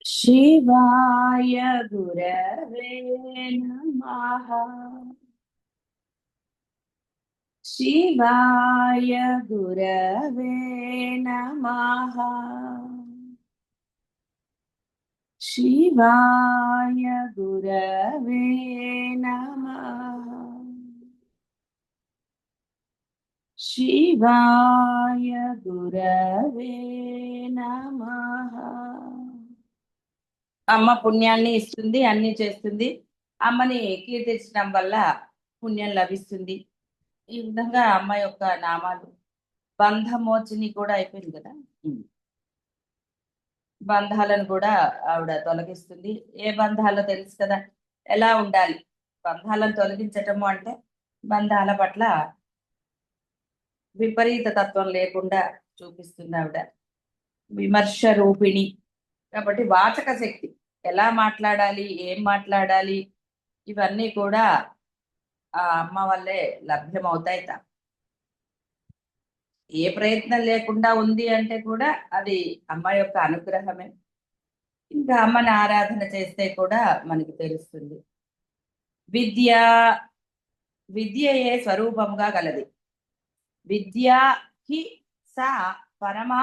शिवाय गुरवे नमः। शिवाय गुरवे नमः। शिवाय गुरवे नमः। शिवाय गुरवे नमः। అమ్మ పుణ్యాన్ని ఇస్తుంది, అన్ని చేస్తుంది. అమ్మని కీర్తించడం వల్ల పుణ్యం లభిస్తుంది. ఈ విధంగా అమ్మ యొక్క నామాలు. బంధమోచిని కూడా అయిపోయింది కదా. బంధాలను కూడా ఆవిడ తొలగిస్తుంది. ఏ బంధాలో తెలుసు కదా ఎలా ఉండాలి. బంధాలను తొలగించటము అంటే బంధాల పట్ల విపరీత తత్వం లేకుండా చూపిస్తుంది ఆవిడ. విమర్శ రూపిణి కాబట్టి వాచక శక్తి, ఎలా మాట్లాడాలి, ఏం మాట్లాడాలి, ఇవన్నీ కూడా ఆ అమ్మ వల్లే లభ్యమవుతాయి. ఏ ప్రయత్నం లేకుండా ఉంది అంటే కూడా అది అమ్మ యొక్క అనుగ్రహమే. ఇంకా అమ్మని ఆరాధన చేస్తే కూడా మనకి తెలుస్తుంది. విద్య విద్యయే స్వరూపంగా గలది. విద్యా హి సా పరమా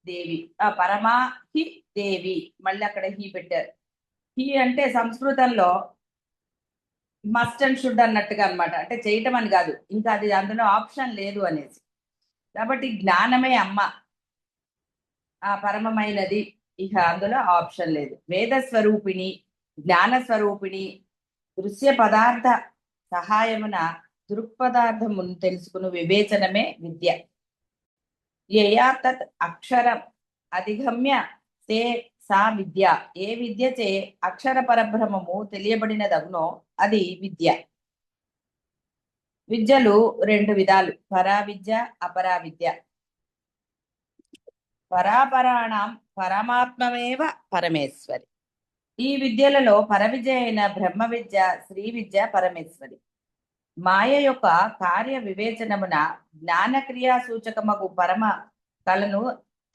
దేవి. పరమా హి దేవి, మళ్ళీ అక్కడ హి పెట్టారు. హి అంటే సంస్కృతంలో మస్ట్ అండ్ షుడ్ అన్నట్టుగా అనమాట. అంటే చేయటం అని కాదు, ఇంకా అది అందులో ఆప్షన్ లేదు అనేసి. కాబట్టి జ్ఞానమే అమ్మ, ఆ పరమమైనది, ఇక అందులో ఆప్షన్ లేదు. వేద స్వరూపిణి, జ్ఞాన స్వరూపిణి, దృశ్య పదార్థ సహాయమున దృక్పదార్థమును తెలుసుకుని వివేచనమే విద్య. యయా తత్ అక్షరం అధిగమ్య తే సా విద్య. ఏ విద్య చే అక్షర పరబ్రహ్మము తెలియబడినదగునో అది విద్య. విద్యలు రెండు విధాలు, పరా విద్య, అపరా విద్య. పరాపరాణం పరమాత్మమేవ పరమేశ్వరి. ఈ విద్యలలో పరవిద్య అయిన బ్రహ్మ విద్య, శ్రీ విద్య పరమేశ్వరి. మాయ యొక్క కార్య వివేచనమున జ్ఞానక్రియా సూచకమగు పరమ కళను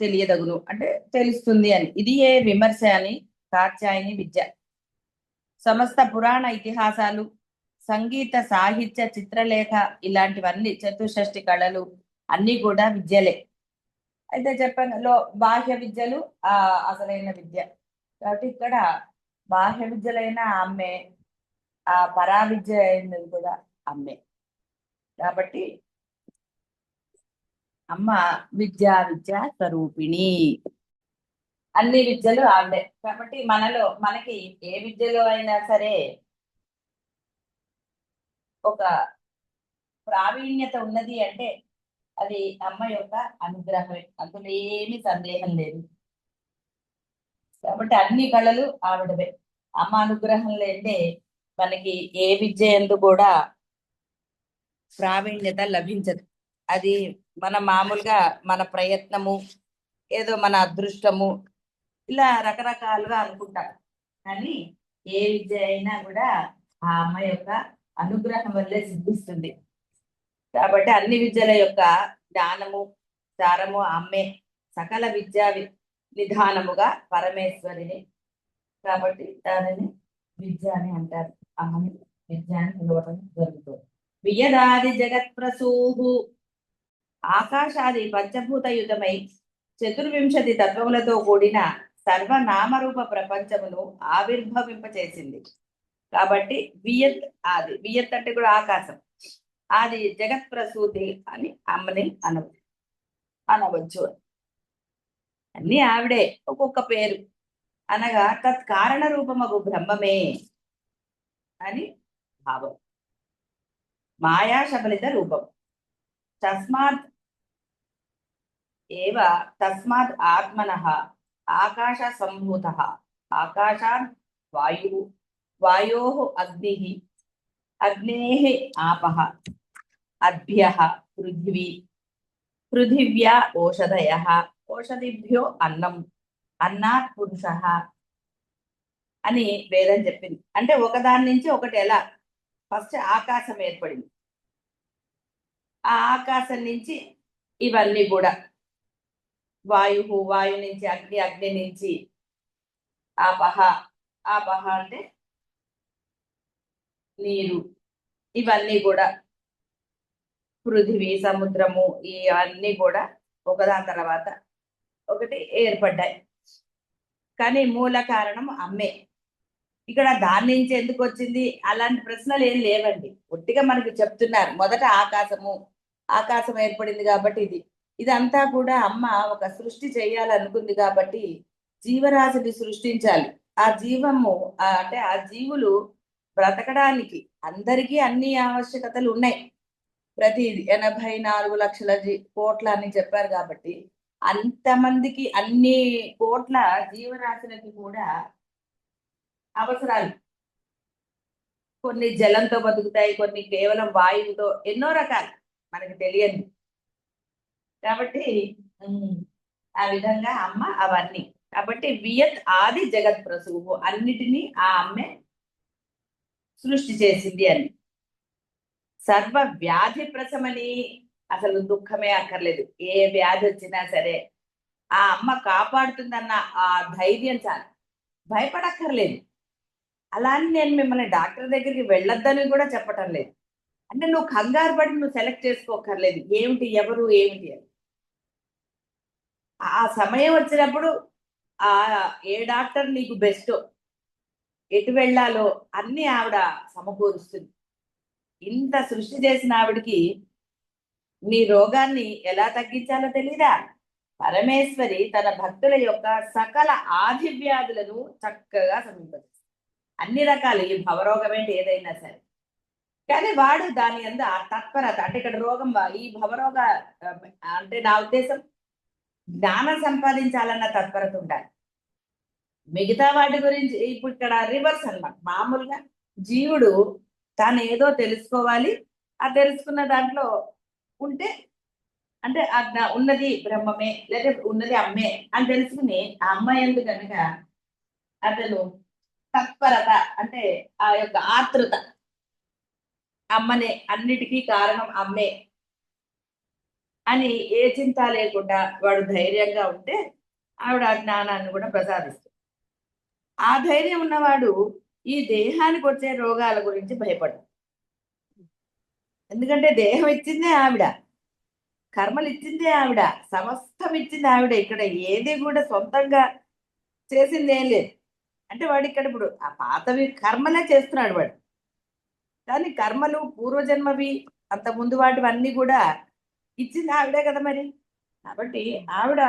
తెలియదగును, అంటే తెలుస్తుంది అని. ఇది ఏ విమర్శ అని కాత్యాయని విద్య. సమస్త పురాణ ఇతిహాసాలు, సంగీత సాహిత్య చిత్రలేఖ ఇలాంటివన్నీ చతుషష్టి కళలు అన్నీ కూడా విద్యలే. అయితే చెప్పాను బాహ్య విద్యలు అసలైన విద్య. కాబట్టి ఇక్కడ బాహ్య విద్యలైన అమ్మే, ఆ పరా విద్య అయినది కూడా అమ్మే. కాబట్టి అమ్మ విద్యా స్వరూపిణి. అన్ని విద్యలు ఆవిడే. కాబట్టి మనకి ఏ విద్యలో అయినా సరే ఒక ప్రావీణ్యత ఉన్నది అంటే అది అమ్మ యొక్క అనుగ్రహమే, అందులో ఏమీ సందేహం లేదు. కాబట్టి అన్ని కళలు ఆవిడవే. అమ్మ అనుగ్రహం లేదే మనకి ఏ విద్య ఎందు కూడా ప్రావీణ్యత లభించదు. అది మన మామూలుగా మన ప్రయత్నము, ఏదో మన అదృష్టము, ఇలా రకరకాలుగా అనుకుంటాం. కానీ ఏ విద్య అయినా కూడా ఆ అమ్మ యొక్క అనుగ్రహం వల్లే సిద్ధిస్తుంది. కాబట్టి అన్ని విద్యల యొక్క జ్ఞానము, సారము అమ్మే. సకల విద్యా నిధానముగా పరమేశ్వరిని. కాబట్టి దానిని విద్య అని అంటారు. అమ్మని విద్య అని పిలవడం జరుగుతుంది. వియదాది జగత్ ప్రసూహు. ఆకాశాది పంచభూతయుతమై చతుర్వింశతి తత్వములతో కూడిన సర్వనామరూప ప్రపంచమును ఆవిర్భవింపచేసింది. కాబట్టి వియత్ ఆది. వియత్ అంటే కూడా ఆకాశం. ఆది జగత్ ప్రసూతి అని అమ్మని అనవచ్చు. అన్ని ఆవిడే, ఒక్కొక్క పేరు అనగా తత్కారణ రూపమగు బ్రహ్మమే అని భావం. మాయా శబలిత రూపం. తస్మాత్ ఏవ తస్మాత్ ఆత్మనః ఆకాశ సంభూతః. ఆకాశాన్ వాయు, వాయోః అగ్నిః, అగ్నేః ఆపః, అద్భ్యః పృథివీ, పృథివ్యా ఓషధయః, ఓషధిభ్యో అన్నం, అన్నాత్ పురుషః అని వేదం చెప్పింది. అంటే ఒకదాని నుంచి ఒకటి ఎలా, ఫస్ట్ ఆకాశం ఏర్పడింది, ఆ ఆకాశం నుంచి ఇవన్నీ కూడా వాయు, వాయు నుంచి అగ్ని, అగ్ని నుంచి ఆపహ, ఆపహ అంటే నీరు. ఇవన్నీ కూడా పృథివీ, సముద్రము, ఇవన్నీ కూడా ఒకదాని తర్వాత ఒకటి ఏర్పడ్డాయి. కానీ మూల కారణం అమ్మే. ఇక్కడ దాని నుంచి ఎందుకు వచ్చింది అలాంటి ప్రశ్నలు ఏం లేవండి. ఒట్టిగా మనకి చెప్తున్నారు. మొదట ఆకాశము, ఆకాశం ఏర్పడింది కాబట్టి ఇదంతా కూడా అమ్మ ఒక సృష్టి చేయాలనుకుంది కాబట్టి జీవరాశిని సృష్టించాలి. ఆ జీవము అంటే ఆ జీవులు బ్రతకడానికి అందరికీ అన్ని ఆవశ్యకతలు ఉన్నాయి. ప్రతి 84 లక్షల కోట్ల అని చెప్పారు కాబట్టి అంతమందికి అన్ని కోట్ల జీవరాశులకి కూడా అవసరాలు. కొన్ని జలంతో బతుకుతాయి, కొన్ని కేవలం వాయువుతో, ఎన్నో రకాలు మనకి తెలియదు. కాబట్టి ఆ విధంగా అమ్మ అవన్నీ. కాబట్టి వియత్ ఆది జగత్ ప్రసూహు, అన్నిటినీ ఆ అమ్మే సృష్టి చేసింది అని. సర్వ వ్యాధి ప్రశమని, అసలు దుఃఖమే అక్కర్లేదు. ఏ వ్యాధి వచ్చినా సరే ఆ అమ్మ కాపాడుతుందన్న ఆ ధైర్యం చాలు, భయపడక్కర్లేదు. అలా అని నేను మిమ్మల్ని డాక్టర్ దగ్గరికి వెళ్ళొద్దని కూడా చెప్పటం లేదు. అంటే నువ్వు కంగారు పడి నువ్వు సెలెక్ట్ చేసుకోకర్లేదు ఏమిటి ఎవరు ఏమిటి అని. ఆ సమయం వచ్చినప్పుడు ఆ ఏ డాక్టర్ నీకు బెస్ట్, ఎటు వెళ్ళాలో అన్ని ఆవిడ సమకూరుస్తుంది. ఇంత సృష్టి చేసిన ఆవిడికి నీ రోగాన్ని ఎలా తగ్గించాలో తెలీదా? పరమేశ్వరి తన భక్తుల యొక్క సకల ఆది వ్యాధులను చక్కగా సమీపస్తుంది. అన్ని రకాలు, ఈ భవరోగం ఏంటి ఏదైనా సరే. కానీ వాడు దాని అందు ఆ తత్పరత, అంటే ఇక్కడ రోగం ఈ భవరోగ అంటే నా ఉద్దేశం జ్ఞానం సంపాదించాలన్న తత్పరత ఉండాలి. మిగతా వాటి గురించి ఇప్పుడు ఇక్కడ రివర్స్ అన్నమాట. మామూలుగా జీవుడు తాను ఏదో తెలుసుకోవాలి, ఆ తెలుసుకున్న దాంట్లో ఉంటే, అంటే ఉన్నది బ్రహ్మమే లేదా ఉన్నది అమ్మే అని తెలుసుకుని ఆ అమ్మాయి ఎందుకు కనుక అతను తత్పరత, అంటే ఆ యొక్క ఆతృత, అమ్మనే అన్నిటికీ కారణం అమ్మే అని ఏ చింత లేకుండా వాడు ధైర్యంగా ఉంటే ఆవిడ ఆ జ్ఞానాన్ని కూడా ప్రసాదిస్తుంది. ఆ ధైర్యం ఉన్నవాడు ఈ దేహానికి వచ్చే రోగాల గురించి భయపడు. ఎందుకంటే దేహం ఇచ్చిందే ఆవిడ, కర్మలు ఇచ్చిందే ఆవిడ, సమస్తం ఇచ్చింది ఆవిడ. ఇక్కడ ఏది కూడా సొంతంగా చేసింది ఏం లేదు. అంటే వాడు ఇక్కడ ఇప్పుడు ఆ పాతవి కర్మలే చేస్తున్నాడు వాడు. కానీ కర్మలు పూర్వజన్మవి, అంత ముందు వాటివన్నీ కూడా ఇచ్చింది ఆవిడే కదా మరి. కాబట్టి ఆవిడ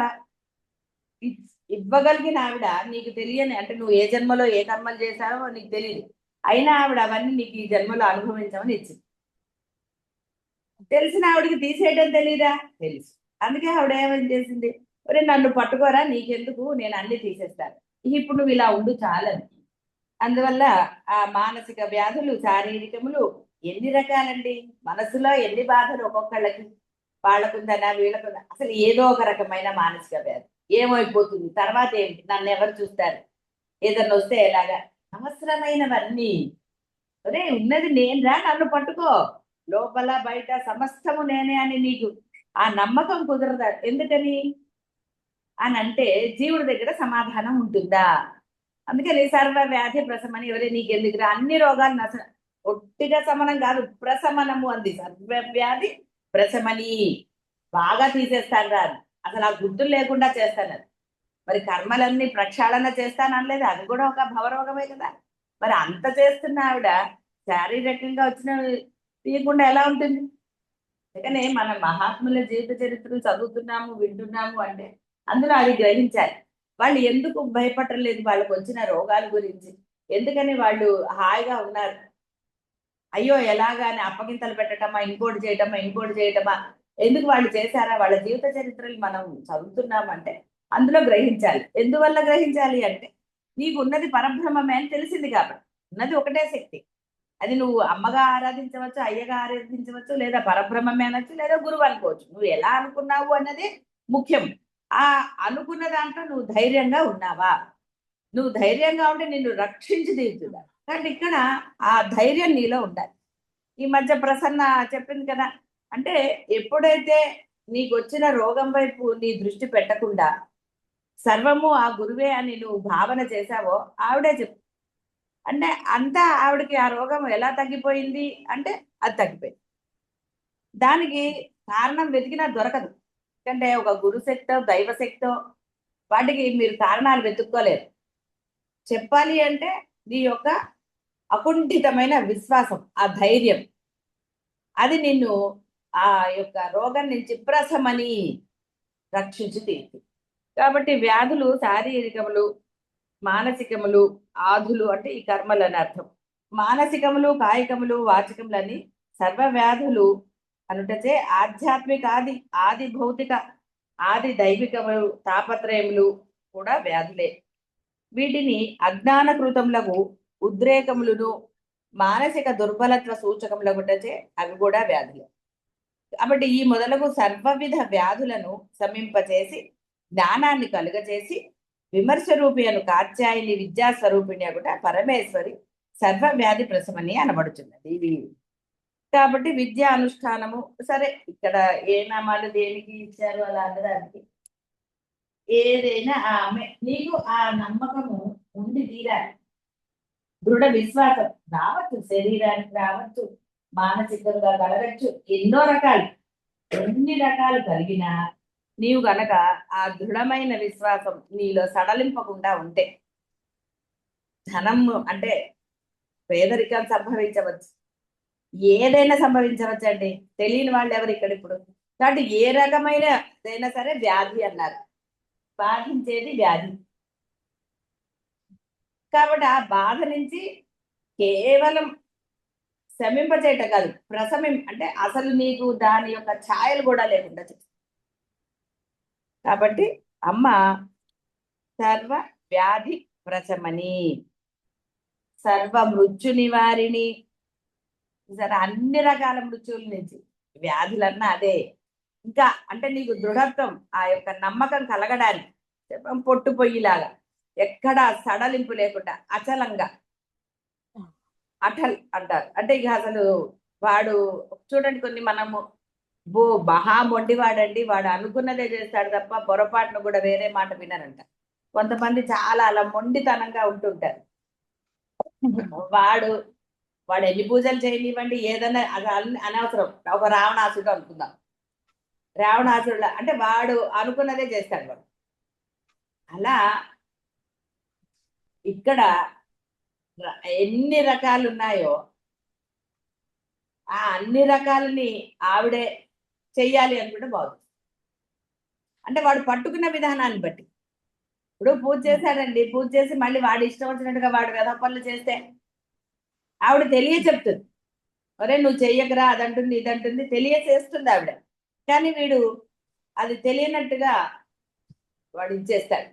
ఇవ్వగలిగిన ఆవిడ నీకు తెలియని, అంటే నువ్వు ఏ జన్మలో ఏ కర్మలు చేశావో నీకు తెలియదు, అయినా ఆవిడ అవన్నీ నీకు ఈ జన్మలో అనుభవించమని ఇచ్చింది. తెలిసిన ఆవిడకి తీసేయడం తెలీదా? తెలుసు. అందుకే ఆవిడ ఏమని చేసింది, ఒరే నన్ను పట్టుకోరా, నీకెందుకు, నేను అన్ని తీసేస్తాను, ఇప్పుడు నువ్వు ఇలా ఉండు చాలని. అందువల్ల ఆ మానసిక వ్యాధులు, శారీరకములు ఎన్ని రకాలండి. మనసులో ఎన్ని బాధలు ఒక్కొక్కళ్ళకి, వాళ్ళకుందనా వీళ్ళకుందా, అసలు ఏదో ఒక రకమైన మానసిక వ్యాధి. ఏమైపోతుంది తర్వాత ఏమిటి, నన్ను ఎవరు చూస్తారు, ఏదన్నా వస్తే ఎలాగా, అవసరమైనవన్నీ. ఒరే ఉన్నది నేనురా, నన్ను పట్టుకో, లోపల బయట సమస్తము నేనే అని నీకు ఆ నమ్మకం కుదరదా. ఎందుకని అని అంటే జీవుడి దగ్గర సమాధానం ఉంటుందా. అందుకని సర్వ వ్యాధి ప్రశమని, ఎవరే నీకెందుకురా, అన్ని రోగాలు ఒట్టిగా శమనం కాదు, ప్రశమనము అంది. సర్వ వ్యాధి ప్రశమని, బాగా తీసేస్తాను రా, అసలు ఆ గుర్తులు లేకుండా చేస్తాను. మరి కర్మలన్నీ ప్రక్షాళన చేస్తాననలేదు, అది కూడా ఒక భవరోగమే కదా. మరి అంత చేస్తున్న ఆవిడ శారీరకంగా వచ్చిన తీయకుండా ఎలా ఉంటుంది. అందుకనే మన మహాత్ముల జీవిత చరిత్రలు చదువుతున్నాము, వింటున్నాము అంటే అందులో అది గ్రహించాలి. వాళ్ళు ఎందుకు భయపడలేదు వాళ్ళకు వచ్చిన రోగాల గురించి, ఎందుకని వాళ్ళు హాయిగా ఉన్నారు. అయ్యో ఎలాగా అని అప్పగింతలు పెట్టటమా, ఇంకోటి చేయటమా, ఇంకోటి చేయటమా, ఎందుకు వాళ్ళు చేశారా, వాళ్ళ జీవిత చరిత్రలు మనం చదువుతున్నామంటే అందులో గ్రహించాలి. ఎందువల్ల గ్రహించాలి అంటే నీకు ఉన్నది పరబ్రహ్మమే అని తెలిసింది కాబట్టి. ఉన్నది ఒకటే శక్తి, అది నువ్వు అమ్మగా ఆరాధించవచ్చు, అయ్యగా ఆరాధించవచ్చు, లేదా పరబ్రహ్మమే అనొచ్చు, లేదా గురువు అనుకోవచ్చు. నువ్వు ఎలా అనుకున్నావు అన్నది ముఖ్యం. ఆ అనుకున్న దాంట్లో నువ్వు ధైర్యంగా ఉన్నావా, నువ్వు ధైర్యంగా ఉంటే నిన్ను రక్షించి తీరుతుందా. కాబట్టి ఇక్కడ ఆ ధైర్యం నీలో ఉండాలి. ఈ మధ్య ప్రసన్న చెప్పింది కదా, అంటే ఎప్పుడైతే నీకు వచ్చిన రోగం వైపు నీ దృష్టి పెట్టకుండా సర్వము ఆ గురువే అని నువ్వు భావన చేశావో ఆవిడే చెప్పు. అంటే అంతా ఆవిడకి ఆ రోగం ఎలా తగ్గిపోయింది అంటే అది తగ్గిపోయింది. దానికి కారణం వెతికినా దొరకదు. ఎందుకంటే ఒక గురుశక్తో దైవశక్తో వాటికి మీరు కారణాలు వెతుక్కోలేరు. చెప్పాలి అంటే నీ యొక్క అకుంఠితమైన విశ్వాసం, ఆ ధైర్యం, అది నిన్ను ఆ యొక్క రోగం నుంచి ప్రసమని రక్షించి తీరుతుంది. కాబట్టి వ్యాధులు శారీరకములు, మానసికములు, ఆధులు అంటే ఈ కర్మలు అని అర్థం. మానసికములు, కాయికములు, వాచికములని సర్వ వ్యాధులు అనుటచే ఆధ్యాత్మిక ఆది భౌతిక ఆది దైవికములు తాపత్రయములు కూడా వ్యాధులే. వీటిని అజ్ఞానకృతములకు ఉద్రేకములను మానసిక దుర్బలత్వ సూచకములగుటచే అవి కూడా వ్యాధులే. కాబట్టి ఈ మొదలగు సర్వవిధ వ్యాధులను సమీంపచేసి జ్ఞానాన్ని కలుగచేసి విమర్శ రూపి అను కాత్యాయని విద్యా స్వరూపిణి అగుట పరమేశ్వరి సర్వ వ్యాధి ప్రసమని అనబడుచున్నది ఇది. కాబట్టి విద్యా అనుష్ఠానము సరే, ఇక్కడ ఏ నామాలు దేనికి ఇచ్చారు అలా అనడానికి ఏదైనా ఆమె నీకు ఆ నమ్మకము ఉండి తీరాలి. దృఢ విశ్వాసం రావచ్చు, శరీరానికి రావచ్చు, మానసికంగా కలగచ్చు, ఎన్నో రకాలు, ఎన్ని రకాలు కలిగినా నీవు గనక ఆ దృఢమైన విశ్వాసం నీలో సడలింపకుండా ఉంటే ధనం అంటే పేదరికం సంభవించవచ్చు, ఏదైనా సంభవించవచ్చు అండి. తెలియని వాళ్ళు ఎవరు ఇక్కడ ఇప్పుడు. కాబట్టి ఏ రకమైనదైనా సరే వ్యాధి అన్నారు, బాధించేది వ్యాధి. కాబట్టి ఆ బాధ నుంచి కేవలం శమింపచేయటం కాదు, అంటే అసలు నీకు దాని యొక్క ఛాయలు కూడా లేకుండా చేస్తుంది. కాబట్టి అమ్మ సర్వ వ్యాధి ప్రశమని, సర్వ మృత్యు నివారిణి. సరే, అన్ని రకాల మృత్యువుల నుంచి, వ్యాధులన్నా అదే. ఇంకా అంటే నీకు దృఢత్వం, ఆ యొక్క నమ్మకం కలగడానికి పొట్టు పొయ్యిలాగా ఎక్కడా సడలింపు లేకుండా అచలంగా, అటల్ అంటారు. అంటే ఇక అసలు వాడు చూడండి, కొన్ని మనము మహా మొండివాడండి, వాడు అనుకున్నదే చేస్తాడు తప్ప పొరపాటును కూడా వేరే మాట వినరంట. కొంతమంది చాలా అలా మొండితనంగా ఉంటుంటారు. వాడు ఎన్ని పూజలు చేయనివ్వండి, ఏదైనా అది అనవసరం. ఒక రావణాసుడు అనుకుందాం, రావణాసుడు అంటే వాడు అనుకున్నదే చేస్తాడు వాడు. అలా ఇక్కడ ఎన్ని రకాలు ఉన్నాయో ఆ అన్ని రకాలని ఆవిడే చెయ్యాలి అనుకుంటే బాగుంది. అంటే వాడు పట్టుకున్న విధానాన్ని బట్టి. ఇప్పుడు పూజ చేశాడండి, పూజ చేసి మళ్ళీ వాడు ఇష్టం వచ్చినట్టుగా వాడు వ్యధ పనులు చేస్తే ఆవిడ చెప్తుంది, ఒరే నువ్వు చెయ్యకరా, అదంటుంది ఇదంటుంది, తెలియచేస్తుంది ఆవిడ. కానీ వీడు అది తెలియనట్టుగా వాడు ఇచ్చేస్తాడు.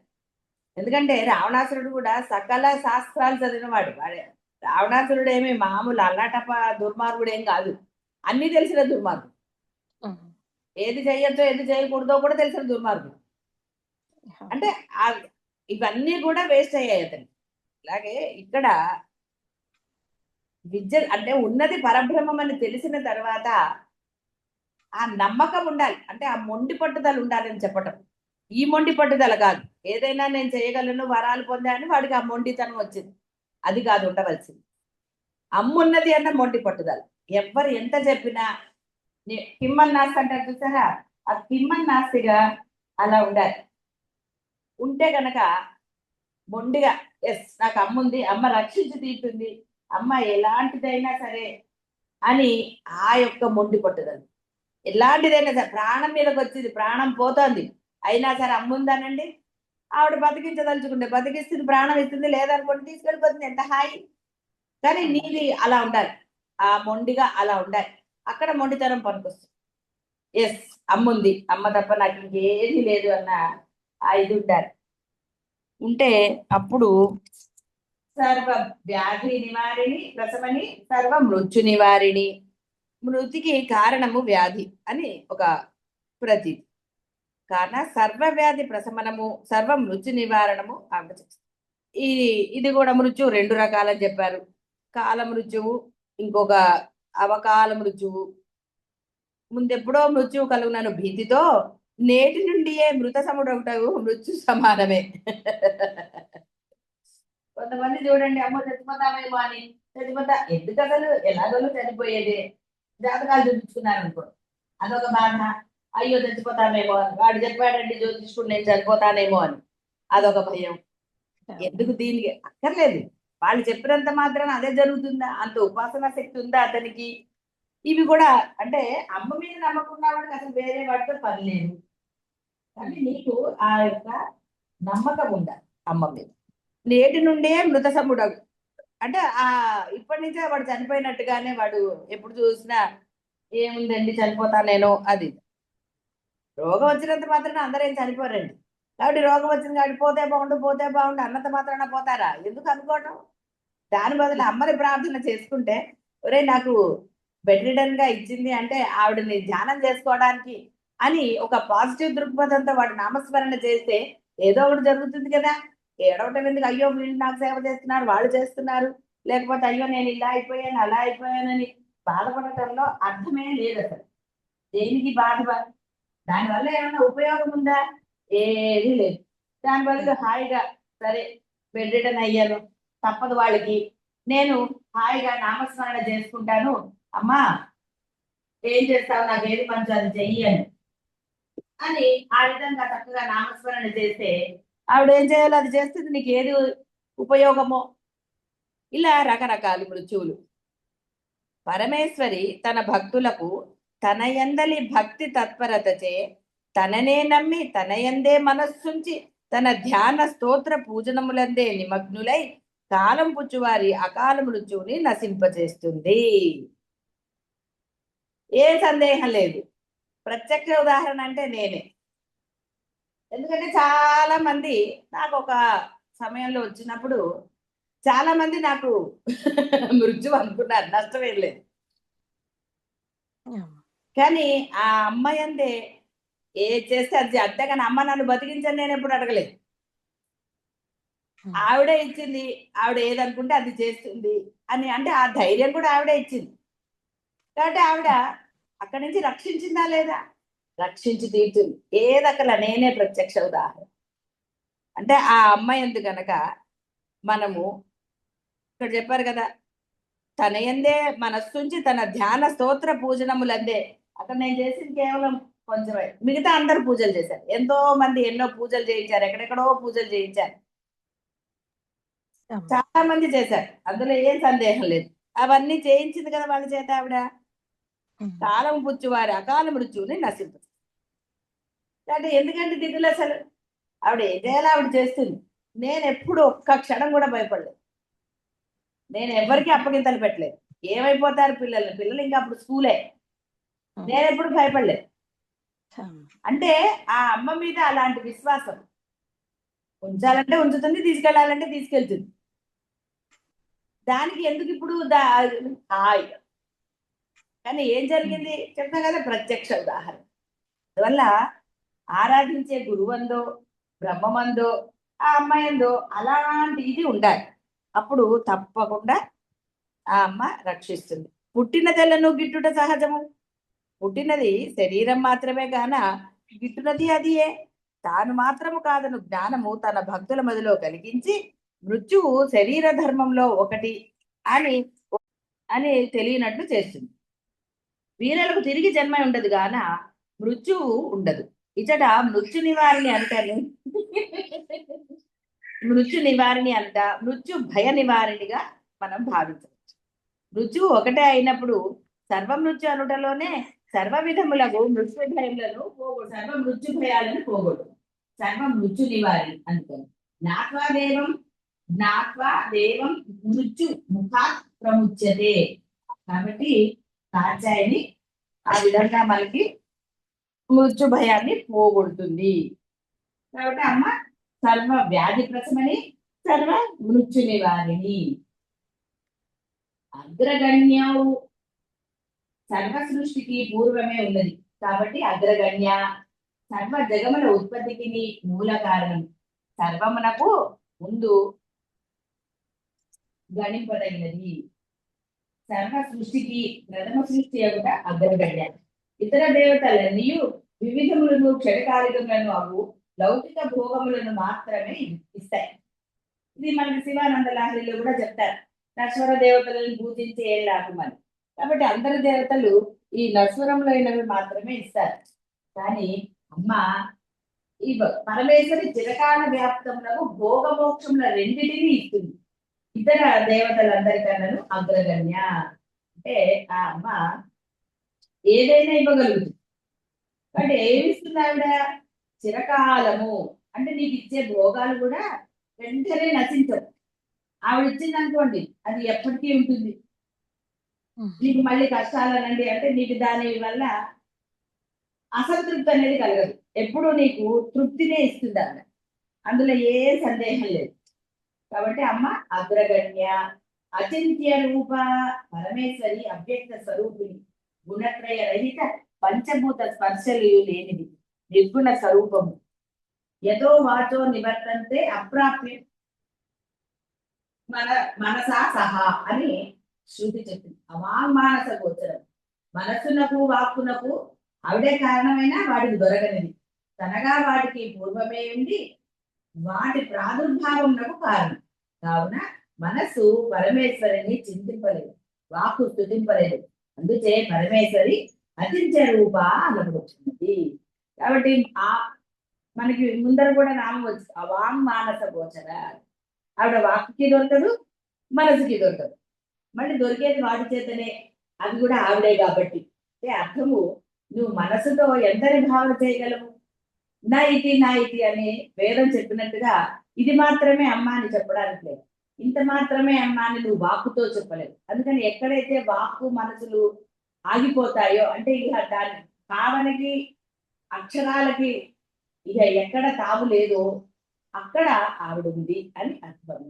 ఎందుకంటే రావణాసురుడు కూడా సకల శాస్త్రాలు చదివినవాడు. వాడే రావణాసురుడు ఏమి మామూలు అల్లాటప దుర్మార్గుడు ఏం కాదు, అన్ని తెలిసిన దుర్మార్గుడు. ఏది చేయొచ్చో ఏది చేయకూడదో కూడా తెలిసిన దుర్మార్గుడు. అంటే ఇవన్నీ కూడా వేస్ట్ అయ్యాయి అతను. అలాగే ఇక్కడ విద్య అంటే ఉన్నది పరబ్రహ్మం అని తెలిసిన తర్వాత ఆ నమ్మకం ఉండాలి. అంటే ఆ మొండి పట్టుదల ఉండాలని చెప్పటం. ఈ మొండి పట్టుదల కాదు, ఏదైనా నేను చేయగలను, వరాలు పొందాను, వాడికి ఆ మొండితనం వచ్చింది, అది కాదు ఉండవలసింది. అమ్మున్నది అన్న మొండి పట్టుదల. ఎవ్వరు ఎంత చెప్పినా కిమ్మన్ నాస్తి అంటారు చూసారా, ఆ కిమ్మన్ నాస్తిగా అలా ఉండాలి. ఉంటే గనక మొండిగా ఎస్ నాకు అమ్ముంది, అమ్మ రక్షించి తీరుతుంది, అమ్మ ఎలాంటిదైనా సరే అని ఆ యొక్క మొండి పట్టుదల. ఎలాంటిదైనా సరే, ప్రాణం మీదకి వచ్చింది, ప్రాణం పోతోంది, అయినా సరే అమ్ముందానండి, ఆవిడ బతికించదలుచుకుంటే బతికిస్తుంది, ప్రాణం ఇస్తుంది, లేదనుకోండి తీసుకెళ్ళిపోతుంది, ఎంత హాయి. కానీ నీది అలా ఉండాలి, ఆ మొండిగా అలా ఉండాలి. అక్కడ మొండితనం పనికొస్తుంది. ఎస్ అమ్ముంది, అమ్మ తప్ప నాకు ఇంకేది లేదు అన్న ఆ ఇది ఉండాలి. ఉంటే అప్పుడు సర్వ వ్యాధి నివారిణి ప్రసమని, సర్వ మృత్యు నివారిణి. మృతికి కారణము వ్యాధి అని ఒక ప్రతి కారణ సర్వ వ్యాధి ప్రశమనము, సర్వ మృత్యు నివారణము ఆవిడ. ఇది కూడా మృత్యు రెండు రకాలని చెప్పారు. కాల మృత్యువు, ఇంకొక అవకాల మృత్యువు. ముందెప్పుడో మృత్యువు కలుగునను భీతితో నేటి నుండియే మృత సముడొకటగు మృత్యు సమానమే. కొంతమంది చూడండి, అమ్మో చచ్చిపోతామేమో అని, చచ్చిపోతా ఎందుకు అసలు ఎలాగోలో చనిపోయేదే, జాతకాలు చూపించుకున్నారు అనుకో అదొక బాధ. అయ్యో చచ్చిపోతామేమో అని, వాడు చెప్పాడండి జ్యోతిష్కుడు నేను చనిపోతానేమో అని, అదొక భయం. ఎందుకు దీనికి అక్కర్లేదు, వాళ్ళు చెప్పినంత మాత్రాన అదే జరుగుతుందా? అంత ఉపాసనా శక్తి ఉందా అతనికి? ఇవి కూడా అంటే అమ్మ మీద నమ్మకం ఉన్నవాడికి అసలు వేరే వాటితో పని లేదు. కానీ నీకు ఆ యొక్క నమ్మకం ఉండాలి అమ్మ మీద. నేటి నుండే మృత సముడగు అంటే ఇప్పటి నుంచే వాడు చనిపోయినట్టుగానే, వాడు ఎప్పుడు చూసినా ఏముందండి చనిపోతా నేను అది. రోగం వచ్చినంత మాత్రాన అందరూ ఏం చనిపోరండి. కాబట్టి రోగం వచ్చింది కాబట్టి పోతే బాగుండు అన్నంత మాత్రాన పోతారా? ఎందుకు అనుకోవటం? దాని బదులు అమ్మని ప్రార్థన చేసుకుంటే, ఒరే నాకు బెడ్ రిడన్ గా ఇచ్చింది అంటే ఆవిడని ధ్యానం చేసుకోవడానికి అని ఒక పాజిటివ్ దృక్పథంతో వాడు నామస్మరణ చేస్తే ఏదో ఒకటి జరుగుతుంది కదా. ఏడవటం ఎందుకు? అయ్యో వీళ్ళు నాకు సేవ చేస్తున్నారు, వాళ్ళు చేస్తున్నారు, లేకపోతే అయ్యో నేను ఇలా అయిపోయాను అలా అయిపోయానని బాధపడటంలో అర్థమే లేదు అసలు. దేనికి బాధ? దానివల్ల ఏమైనా ఉపయోగం ఉందా? ఏది లేదు. దాని బదులు హాయిగా సరే బెడ్ రిడన్ అయ్యాను, తప్పదు వాళ్ళకి, నేను హాయిగా నామస్మరణ చేసుకుంటాను, అమ్మా ఏం చేస్తావు నాకు ఏది మంచి అది చెయ్యి అని ఆ విధంగా చక్కగా నామస్మరణ చేస్తే ఆవిడ ఏం చేయాలో అది చేస్తుంది, నీకు ఏది ఉపయోగమో. ఇలా రకరకాల మృత్యువులు. పరమేశ్వరి తన భక్తులకు తన యందలి భక్తి తత్పరతచే తననే నమ్మి తన యందే మనస్సుంచి తన ధ్యాన స్తోత్ర పూజనములందే నిమగ్నులై కాలం పుచ్చువారి అకాల మృత్యువుని నశింపచేస్తుంది. ఏ సందేహం లేదు. ప్రత్యక్ష ఉదాహరణ అంటే నేనే. ఎందుకంటే చాలా మంది నాకు ఒక సమయంలో వచ్చినప్పుడు చాలా మంది నాకు మృత్యు అనుకున్నారు, నష్టమేం లేదు. కానీ ఆ అమ్మాయి అందే ఏ చేస్తే అది అంతేగాని అమ్మ నన్ను బతికించని నేను ఎప్పుడు అడగలేదు. ఆవిడే ఇచ్చింది, ఆవిడ ఏదనుకుంటే అది చేస్తుంది అని, అంటే ఆ ధైర్యం కూడా ఆవిడే ఇచ్చింది. కాబట్టి ఆవిడ అక్కడి నుంచి రక్షించిందా లేదా? రక్షించి తీర్చింది. ఏదక్కల నేనే ప్రత్యక్ష ఉదాహరణ. అంటే ఆ అమ్మాయి ఎందుకు గనక మనము ఇక్కడ చెప్పారు కదా, తన ఎందే మనస్సుంచి తన ధ్యాన స్తోత్ర పూజనములందే. అక్కడ నేను చేసింది కేవలం కొంచెమే, మిగతా అందరు పూజలు చేశారు. ఎంతో మంది ఎన్నో పూజలు చేయించారు, ఎక్కడెక్కడో పూజలు చేయించారు, చాలా మంది చేశారు, అందులో ఏం సందేహం లేదు. అవన్నీ చేయించింది కదా వాళ్ళ చేత ఆవిడ. కాలం పుచ్చువారి అకాల మృత్యువుని నశింపు. అంటే ఎందుకంటే దిగులు అసలు ఆవిడ ఏం చేయాలో ఆవిడ చేస్తుంది. నేను ఎప్పుడు ఒక్క క్షణం కూడా భయపడలేదు. నేను ఎవరికి అప్పగింతలు పెట్టలేదు. ఏమైపోతారు పిల్లలు ఇంకా అప్పుడు స్కూలే. నేను ఎప్పుడు భయపడలేదు. అంటే ఆ అమ్మ మీద అలాంటి విశ్వాసం. ఉంచాలంటే ఉంచుతుంది, తీసుకెళ్లాలంటే తీసుకెళ్తుంది. దానికి ఎందుకు ఇప్పుడు కానీ ఏం జరిగింది చెప్తా కదా, ప్రత్యక్ష ఉదాహరణ. అందువల్ల ఆరాధించే గురువందో బ్రహ్మమందో ఆ అమ్మాయిందో అలాంటి ఇది ఉండాలి. అప్పుడు తప్పకుండా ఆ అమ్మ రక్షిస్తుంది. పుట్టిన తెల్లను గిట్టుట సహజము. పుట్టినది శరీరం మాత్రమే గాన గిట్టునది అదియే. తాను మాత్రము కాదను జ్ఞానము తన భక్తుల మదిలో కలిగించి మృత్యువు శరీర ధర్మంలో ఒకటి అని అని తెలియనట్లు చేస్తుంది. వీరులకు తిరిగి జన్మ ఉండదు గాన మృత్యువు ఉండదు. ఇచ్చట మృత్యు నివారిణి అంటాను. మృత్యు నివారిణి అంట మృత్యు భయ నివారిణిగా మనం భావించవచ్చు. మృత్యువు ఒకటే అయినప్పుడు సర్వ మృత్యు అనుటలోనే సర్వ విధములకు మృత్యు భయములను పోగొడు, సర్వ మృత్యు భయాలను పోగొడు, సర్వ మృత్యు నివారిణి అనుకోండి. జ్ఞాత్వా దేవం మృత్యు ముఖాత్ ప్రముచ్యతే. కాబట్టి కాచాయని ఆ విధంగా మనకి మృత్యు భయాన్ని పోగొడుతుంది. కాబట్టి అమ్మ సర్వ వ్యాధి ప్రశమని సర్వ మృత్యు నివారిణి. అగ్రగణ్యం సర్వ సృష్టికి పూర్వమే ఉన్నది కాబట్టి అగ్రగణ్య. సర్వ జగముల ఉత్పత్తికి మూల కారణం. సర్వమునకు ముందు గణింపదగినది. సర్వ సృష్టికి ప్రథమ సృష్టి యొక్క అగ్రగణ్య. ఇతర దేవతలన్నీ వివిధములను క్షణకాలికములను అవు లౌకిక భోగములను మాత్రమే ఇస్తాయి. ఇది మనకి శివానంద లహరిలో కూడా చెప్తారు, నశ్వర దేవతలను పూజించే ఏం లాభం అని. కాబట్టి అందరి దేవతలు ఈ నశ్వరములైనవి మాత్రమే ఇస్తారు. కానీ అమ్మ ఈ పరమేశ్వరి చిరకాల వ్యాప్తములకు భోగమోక్షముల రెండింటినీ ఇస్తుంది. ఇతర దేవతలందరికన్నాను అగ్రగణ్య. అంటే ఆ అమ్మ ఏదైనా ఇవ్వగలుగుతుంది. అంటే ఏమి ఇస్తుంది ఆవిడ? చిరకాలము. అంటే నీకు ఇచ్చే భోగాలు కూడా వెంటనే నశించవు. ఆవిడ ఇచ్చింది అనుకోండి, అది ఎప్పటికీ ఉంటుంది. నీకు మళ్ళీ కష్టాలనండి అంటే నీకు దాని వల్ల అసంతృప్తి అనేది కలగదు. ఎప్పుడు నీకు తృప్తినే ఇస్తుంది ఆవిడ, అందులో ఏ సందేహం లేదు. కాబట్టి అమ్మ అగ్రగణ్య, అచింత్య రూప, పరమేశ్వరి అవ్యక్త స్వరూపిణి, గుణత్రయ రహిత, పంచభూత స్పర్శలు లేనిది, నిర్గుణ స్వరూపము. యతో వాచో నివర్తంతే అప్రాప్య మనసా సహా అని శృతి చెప్పింది. అవాంగ్మానస గోచరం. మనస్సునకు వాక్కునకు ఆవిడే కారణమైనా వాటికి దొరకనిది, తనగా వాటికి పూర్వమే ఉండి వాటి ప్రాదుర్భావమునకు కారణం. కావున మనస్సు పరమేశ్వరిని చింతింపలేదు, వాక్కు స్తుతింపలేదు. అందుచే పరమేశ్వరి అచింత్య రూప అనబడుతున్నది. కాబట్టి ఆ మనకి ముందర కూడా నామం వచ్చి అవాంగ్మానస గోచర. ఆవిడ వాక్కుకి దొరకదు, మనసుకి దొరకదు. మళ్ళీ దొరికేది వాటి చేతనే, అది కూడా ఆవిడే కాబట్టి. అంటే అర్థము, నువ్వు మనసుతో ఎంతని భావన చేయగలవు? నా ఇది అని వేదం చెప్పినట్టుగా ఇది మాత్రమే అమ్మ అని చెప్పడానికి లేదు. ఇంత మాత్రమే అమ్మ అని నువ్వు వాక్కుతో చెప్పలేవు. అందుకని ఎక్కడైతే వాక్కు మనసులు ఆగిపోతాయో, అంటే ఇక దాని భావనకి అక్షరాలకి ఇక ఎక్కడ తావు లేదో అక్కడ ఆవిడ ఉంది అని అర్థం.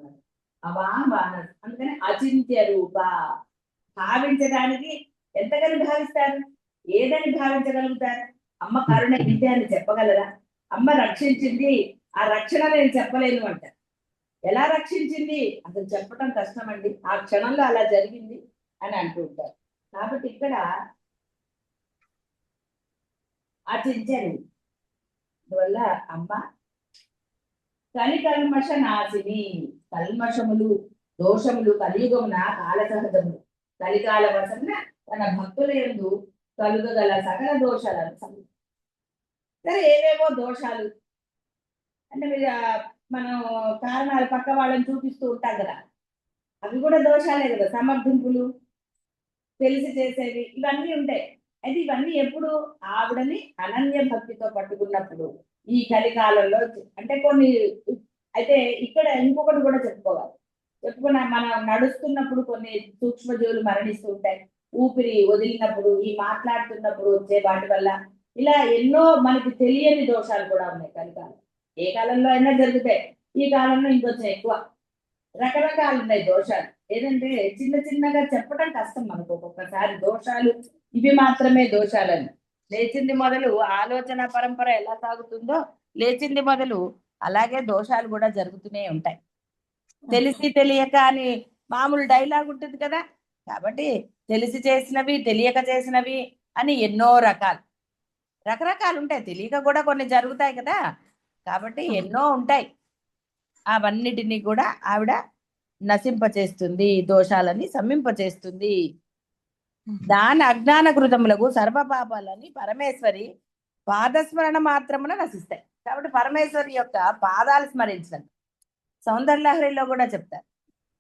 అవాంగ్మాన. అందుకని అచింత్య రూప. భావించడానికి ఎంతగానో భావిస్తారు, ఏదని భావించగలుగుతారు? అమ్మ కరుణ ఇంతే అని చెప్పగలరా? అమ్మ రక్షించింది, ఆ రక్షణ నేను చెప్పలేను అంట. ఎలా రక్షించింది అసలు చెప్పటం కష్టం అండి, ఆ క్షణంలో అలా జరిగింది అని అంటూ ఉంటారు. కాబట్టి ఇక్కడ ఆచించారు. అందువల్ల అమ్మ కలికల్మష నాశిని. కల్మషములు దోషములు కలియుగమున కాల సహజములు. కలికాల వశమున తన భక్తుల యందు కలుగగల సకల దోషాలను సరే ఏవేవో దోషాలు అంటే మీరు మనం కారణాలు పక్క వాళ్ళని చూపిస్తూ ఉంటాం కదా, అవి కూడా దోషాలే కదా. సమర్థింపులు, తెలిసి చేసేవి, ఇవన్నీ ఉంటాయి. అయితే ఇవన్నీ ఎప్పుడు ఆవిడని అనన్య భక్తితో పట్టుకున్నప్పుడు, ఈ కలికాలంలో. అంటే కొన్ని అయితే ఇక్కడ ఇంకొకటి కూడా చెప్పుకున్న మనం నడుస్తున్నప్పుడు కొన్ని సూక్ష్మజీవులు మరణిస్తూ ఉంటాయి. ఊపిరి వదిలినప్పుడు, ఈ మాట్లాడుతున్నప్పుడు వచ్చే వాటి వల్ల ఇలా ఎన్నో మనకి తెలియని దోషాలు కూడా ఉన్నాయి కలికాలం. ఏ కాలంలో అయినా జరుగుతాయి, ఈ కాలంలో ఇంకొంచెం ఎక్కువ. రకరకాలు ఉన్నాయి దోషాలు. ఏదంటే చిన్న చిన్నగా చెప్పడం కష్టం మనకు ఒక్కొక్కసారి. దోషాలు ఇవి మాత్రమే దోషాలని. లేచింది మొదలు ఆలోచన పరంపర ఎలా సాగుతుందో, లేచింది మొదలు అలాగే దోషాలు కూడా జరుగుతూనే ఉంటాయి. తెలిసి తెలియక అని మామూలు డైలాగ్ ఉంటుంది కదా. కాబట్టి తెలిసి చేసినవి, తెలియక చేసినవి అని ఎన్నో రకరకాలు ఉంటాయి. తెలియక కూడా కొన్ని జరుగుతాయి కదా. కాబట్టి ఎన్నో ఉంటాయి. అవన్నిటినీ కూడా ఆవిడ నశింపచేస్తుంది, దోషాలని శమింపచేస్తుంది. దాని అజ్ఞాన కృతములకు సర్వ పాపాలని పరమేశ్వరి పాదస్మరణ మాత్రమున నశిస్తాయి. కాబట్టి పరమేశ్వరి యొక్క పాదాలు స్మరించడం సౌందర్యలహరిలో కూడా చెప్తారు.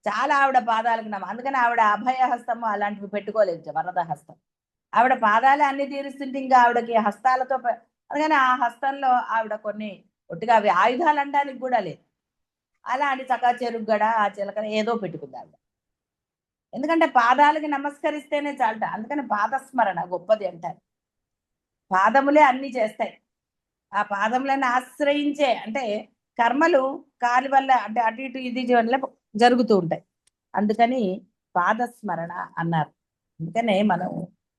చాలా ఆవిడ పాదాలకు అందుకని ఆవిడ అభయహస్తము అలాంటివి పెట్టుకోలేదు, వరద హస్తం. ఆవిడ పాదాలే అన్ని తీరుస్తుంటే ఇంకా ఆవిడకి హస్తాలతో అందుకని ఆ హస్తంలో ఆవిడ కొన్ని ఒట్టిగా అవి ఆయుధాలు అనడానికి కూడా లేదు. అలా అని చకా చెరుగ్గడ ఆ చిలకన ఏదో పెట్టుకుంది ఆవిడ. ఎందుకంటే పాదాలకి నమస్కరిస్తేనే చాలట. అందుకని పాదస్మరణ గొప్పది అంటారు. పాదములే అన్ని చేస్తాయి. ఆ పాదములను ఆశ్రయించే అంటే కర్మలు కాలి వల్ల అంటే అటు ఇటు ఇది వల్ల జరుగుతూ ఉంటాయి. అందుకని పాదస్మరణ అన్నారు. అందుకనే మనం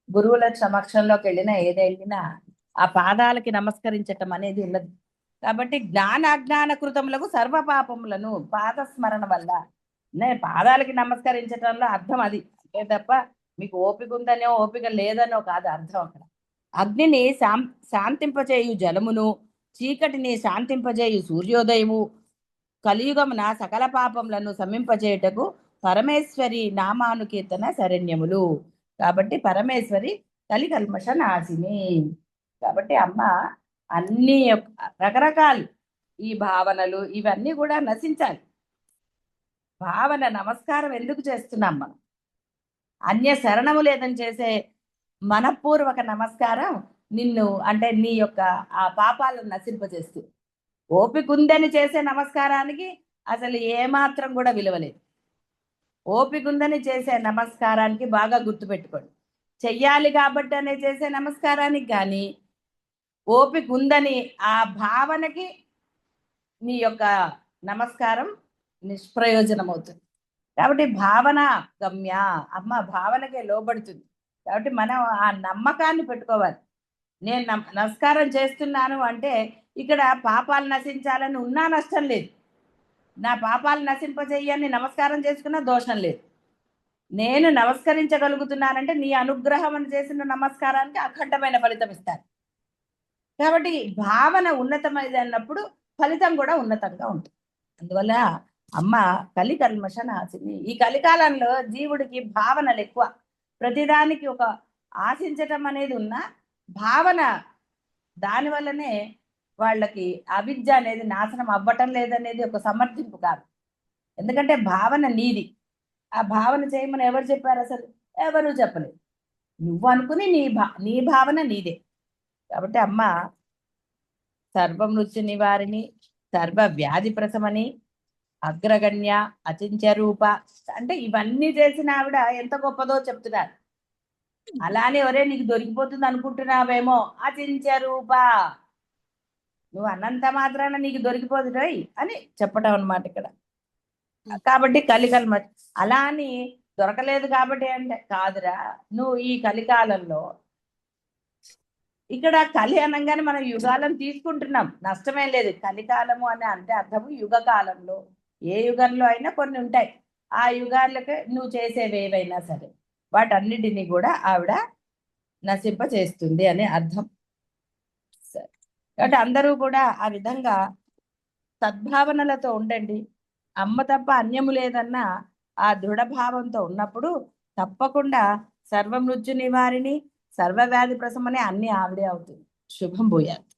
గురువుల సమక్షంలోకి వెళ్ళినా ఏదైనా ఆ పాదాలకి నమస్కరించటం అనేది ఉన్నది. కాబట్టి జ్ఞాన కృతములకు సర్వ పాపములను పాదస్మరణ వల్ల పాదాలకి నమస్కరించటంలో అర్థం అది. అంతే తప్ప మీకు ఓపిక ఉందనో ఓపిక లేదనో కాదు అర్థం అక్కడ. అగ్నిని శాంతింపజేయు జలమును, చీకటిని శాంతింపజేయు సూర్యోదయము, కలియుగమున సకల పాపములను శమింపజేయుటకు పరమేశ్వరి నామానుకీర్తన శరణ్యములు. కాబట్టి పరమేశ్వరి కలికల్మష నాశిని. కాబట్టి అమ్మ అన్ని రకరకాలు ఈ భావనలు ఇవన్నీ కూడా నశించాలి. భావన నమస్కారం ఎందుకు చేస్తున్నాం మనం? అన్య శరణము లేదని చేసే మనపూర్వక నమస్కారం నిన్ను అంటే నీ యొక్క ఆ పాపాలను నశింపజేస్తుంది. ఓపిక ఉందని చేసే నమస్కారానికి అసలు ఏమాత్రం కూడా విలువలేదు. ఓపిక ఉందని చేసే నమస్కారానికి బాగా గుర్తుపెట్టుకోండి. చెయ్యాలి కాబట్టి అనే చేసే నమస్కారానికి కానీ ఓపిక ఉందని ఆ భావనకి నీ యొక్క నమస్కారం నిష్ప్రయోజనం అవుతుంది. కాబట్టి భావన గమ్య, అమ్మ భావనకే లోబడుతుంది. కాబట్టి మనం ఆ నమ్మకాన్ని పెట్టుకోవాలి. నేను నమస్కారం చేస్తున్నాను అంటే ఇక్కడ పాపాలు నశించాలని ఉన్నా నష్టం లేదు, నా పాపాలు నశింపజేయని నమస్కారం చేసుకున్నా దోషం లేదు. నేను నమస్కరించగలుగుతున్నానంటే నీ అనుగ్రహం అని చేసిన నమస్కారానికి అఖండమైన ఫలితం ఇస్తాను. కాబట్టి భావన ఉన్నతమైనది అన్నప్పుడు ఫలితం కూడా ఉన్నతంగా ఉంటుంది. అందువల్ల అమ్మ కలికల్మష నాశిని. ఈ కలికాలంలో జీవుడికి భావనలు ఎక్కువ. ప్రతిదానికి ఒక ఆశించటం అనేది ఉన్న భావన, దానివల్లనే వాళ్ళకి అవిద్య అనేది నాశనం అవ్వటం లేదనేది ఒక సమర్థింపు కాదు. ఎందుకంటే భావన నీది. ఆ భావన చేయమని ఎవరు చెప్పారు? అసలు ఎవరు చెప్పలేదు. నువ్వు అనుకుని నీ భావన నీదే. కాబట్టి అమ్మ సర్వమృత్యు నివారిణి, సర్వ వ్యాధి ప్రశమని, అగ్రగణ్య, అచింత్య రూప. అంటే ఇవన్నీ చేసిన ఆవిడ ఎంత గొప్పదో చెప్తున్నారు. అలానే ఒరే నీకు దొరికిపోతుంది అనుకుంటున్నావేమో, అచింత్య రూప, నువ్వు అన్నంత మాత్రాన నీకు దొరికిపోదు రోయ్ అని చెప్పటం అనమాట ఇక్కడ. కాబట్టి కలికల్మ అలా అని దొరకలేదు కాబట్టి అంటే కాదురా, నువ్వు ఈ కలికాలంలో ఇక్కడ కలి అనగానే మనం యుగాలను తీసుకుంటున్నాం, నష్టమేం లేదు. కలికాలము అని అంటే అర్థము యుగ కాలంలో, ఏ యుగంలో అయినా కొన్ని ఉంటాయి. ఆ యుగాలకి నువ్వు చేసేవి ఏవైనా సరే వాటన్నిటినీ కూడా ఆవిడ నశింప చేస్తుంది అనే అర్థం. సరే, కాబట్టి అందరూ కూడా ఆ విధంగా సద్భావనలతో ఉండండి. అమ్మ తప్ప అన్యము లేదన్న ఆ దృఢభావంతో ఉన్నప్పుడు తప్పకుండా సర్వమృత్యు నివారిణి, సర్వవ్యాధి ప్రశమనే అన్ని ఆవిడే అవుతుంది. శుభం భూయాత్.